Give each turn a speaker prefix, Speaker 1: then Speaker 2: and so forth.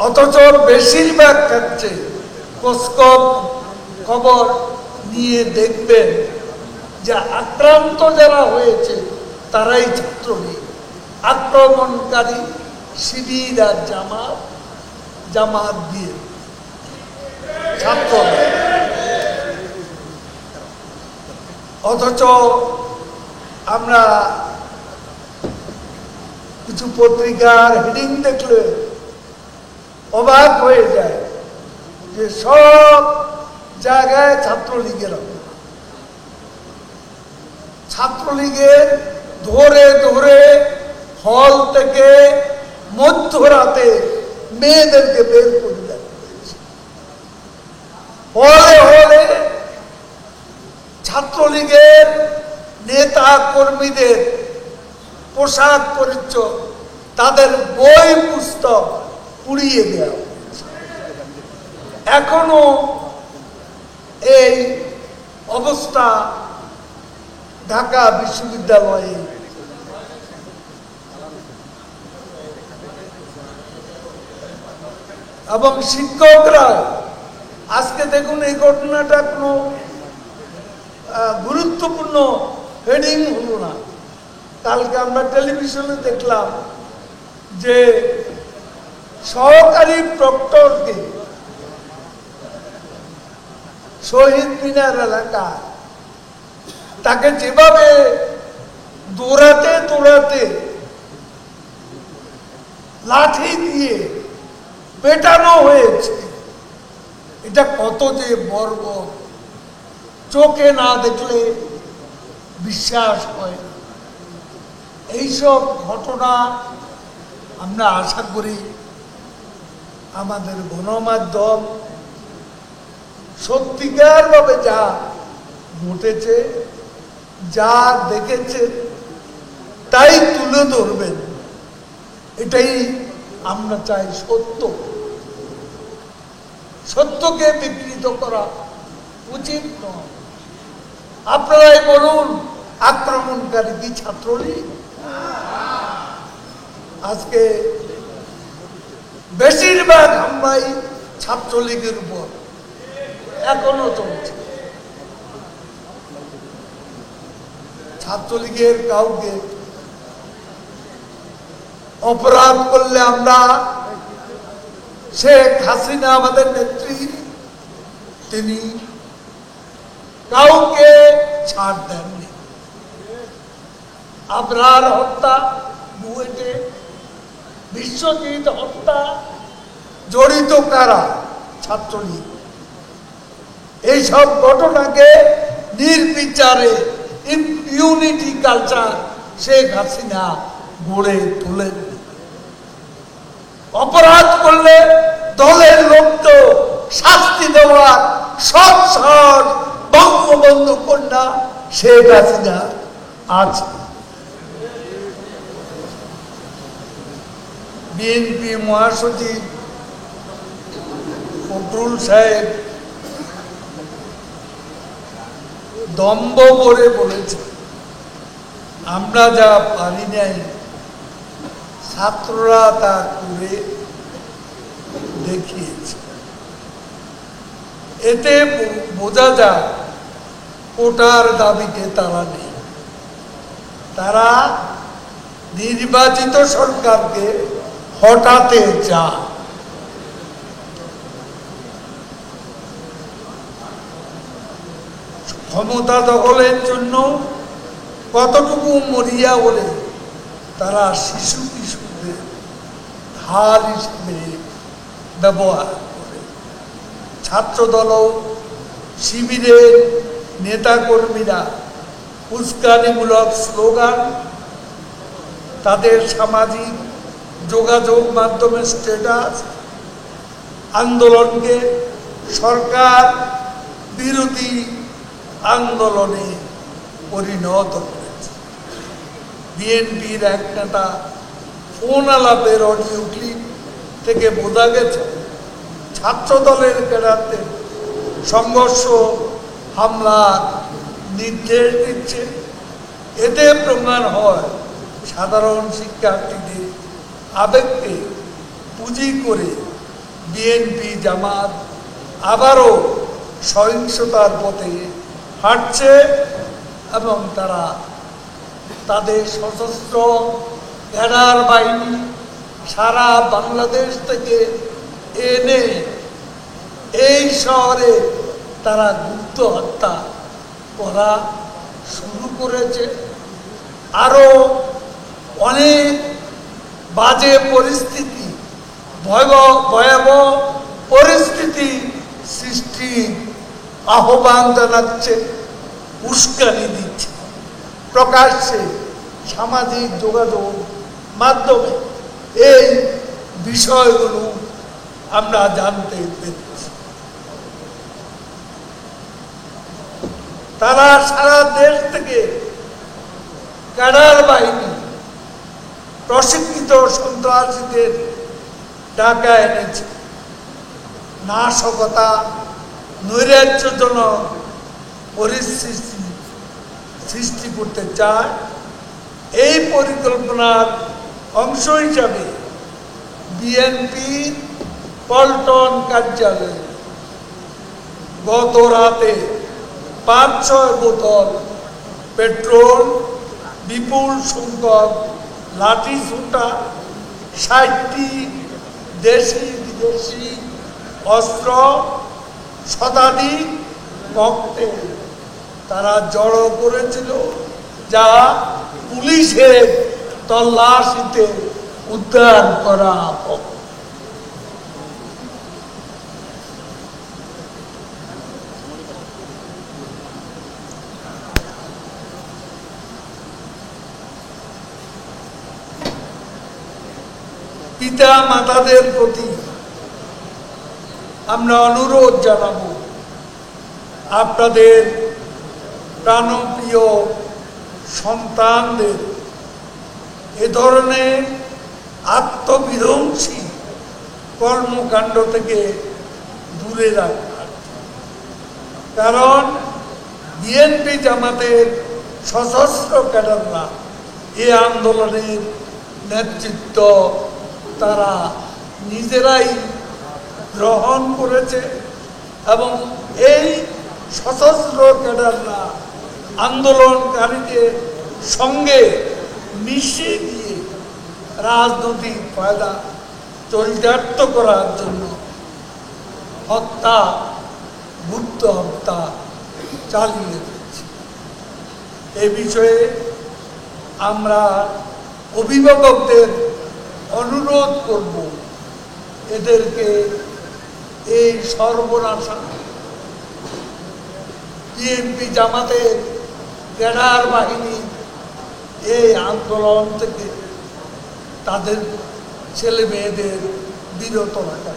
Speaker 1: অথচ বেশিরভাগ ক্ষেত্রে খবর নিয়ে দেখবেন যে আক্রান্ত যারা হয়েছে তারাই ছাত্রলীগ, আক্রমণকারী শিবির আর জামাত দিয়ে ছাত্র। অথচ আমরা কিছু পত্রিকার হেডিং দেখলে অবাক হয়ে যায় যে সব জায়গায় ছাত্রলীগের ধরে ধরে হল থেকে মধ্যরাতে মেয়েদেরকে বের করে দেওয়া হয়েছে। হলে হলে ছাত্রলীগের নেতা কর্মীদের পোশাক পরিচ্ছদ, তাদের বই পুস্তক পুড়িয়ে দেওয়া হয়েছে। এখনো এই অবস্থা ঢাকা বিশ্ববিদ্যালয়ে। এবং শিক্ষকরা আজকে দেখুন, এই ঘটনাটা কোনো গুরুত্বপূর্ণ হেডিং হলো না। কালকে আমরা টেলিভিশনে দেখলাম যে সহকারী প্রক্টরকে শহীদ মিনার এলাকা তাকে যেভাবে দৌড়াতে দৌড়াতে লাঠি দিয়ে পেটানো হয়েছে, এটা কত যে বর্বর, চোখে না দেখলে বিশ্বাস হয় না। এইসব ঘটনা আমরা আশা করি আমাদের গণমাধ্যম সত্যিকারভাবে যা ঘটেছে, যা দেখেছে তাই তুলে ধরবেন। এটাই আমরা চাই। সত্যকে বিকৃত করা উচিত নয়। আপনারাই বলুন, আক্রমণকারী কি ছাত্রলীগ? আজকে বেশিরভাগ হামলাই ছাত্রলীগের উপর এখনো চলছে। ছাত্রলীগের কাউকে অপরাধ করলে আমরা, শেখ হাসিনা আমাদের নেত্রী, তিনি কাউকে ছাড় দেননি। আবরার হত্যা, বুয়েটে বিশ্বজিৎ হত্যা জড়িত কারা? ছাত্রলীগ। এইসব ঘটনাকে নির্বিচারে ইউনিটি কালচার শেখ হাসিনা গড়ে তোলেন। অপরাধ করলে দলের লোককে শাস্তি দেওয়ার সব সাহস বঙ্গবন্ধু কন্যা শেখ হাসিনা আছে। বিএনপি মহাসচিব ফখরুল সাহেব দম্ভ করে বলেছে, আমরা যা পারি নাই ছাত্ররা তা করে দেখিয়েছে। এতে বোঝা যায় কোটার দাবিতে তারা নেই। তারা নির্বাচিত সরকারকে হটাতে চায়। ক্ষমতা দখলের জন্য কতটুকু মরিয়া বলে তারা শিশু কিশোরদের ঢাল হিসেবে ব্যবহার করে। ছাত্রদল, শিবিরের নেতাকর্মীরা উস্কানিমূলক স্লোগান, তাদের সামাজিক যোগাযোগ মাধ্যমে স্ট্যাটাস আন্দোলনকে সরকার বিরোধী আন্দোলনে পরিণত করেছে। বিএনপির এক নেতা ফোন আলাপের অডিও ক্লিপ থেকে বোঝা গেছে ছাত্র দলের ক্যাডারদের সংঘর্ষ হামলার নির্দেশ দিচ্ছে। এতে প্রমাণ হয় সাধারণ শিক্ষার্থীদের আবেগকে পুঁজি করে বিএনপি জামাত আবারও সহিংসতার পথে হাঁটছে এবং তারা তাদের সশস্ত্র ক্যাডার বাহিনী সারা বাংলাদেশ থেকে এনে এই শহরে তারা গুপ্ত হত্যা করা শুরু করেছে। আরও অনেক বাজে পরিস্থিতি, ভয়াবহ পরিস্থিতি সৃষ্টি আহ্বান জানাচ্ছে, উস্কানি দিচ্ছে প্রকাশ্যে সামাজিক যোগাযোগ মাধ্যমে। এই বিষয়গুলো আমরা জানতে পেরেছি। তারা সারা দেশ থেকে ক্যাডার বাহিনী প্রশিক্ষিত সন্ত্রাসীদের ঢাকা এনেছে, নাশকতা নৈরাজ্যজনক পরিস্থিতি সৃষ্টি করতে চায়। এই পরিকল্পনার অংশ হিসাবে বিএনপি পল্টন কার্যালয়ে গত রাতে ৫-৬ বোতল পেট্রোল, বিপুল সংখ্যক লাঠি সোঁটা, ৬০টি দেশি বিদেশি অস্ত্র, শতাধিক ককটেল তারা জড়ো করেছিল, যা পুলিশের তল্লাশিতে উদ্ধার করা হবে। পিতা মাতাদের প্রতি আমরা অনুরোধ জানাব, আপনাদের প্রাণপ্রিয় সন্তানদের এ ধরনের আত্মবিধ্বংসী কর্মকাণ্ড থেকে দূরে রাখার। কারণ বিএনপি জামাতের সশস্ত্র ক্যাডাররা এই আন্দোলনের নেতৃত্ব তারা নিজেরাই গ্রহণ করেছে এবং এই সশস্ত্র ক্যাডাররা আন্দোলনকারীদের সঙ্গে মিশিয়ে দিয়ে রাজনৈতিক ফায়দা চরিতার্থ করার জন্য হত্যা, গুপ্ত হত্যা চালিয়ে দিচ্ছে। এ বিষয়ে আমরা অভিভাবকদের অনুরোধ করব, এদেরকে এই সর্বনাশা বিএনপি জামাতের ক্যাডার বাহিনী এই আন্দোলন থেকে তাদের ছেলে মেয়েদের বিরত রাখা।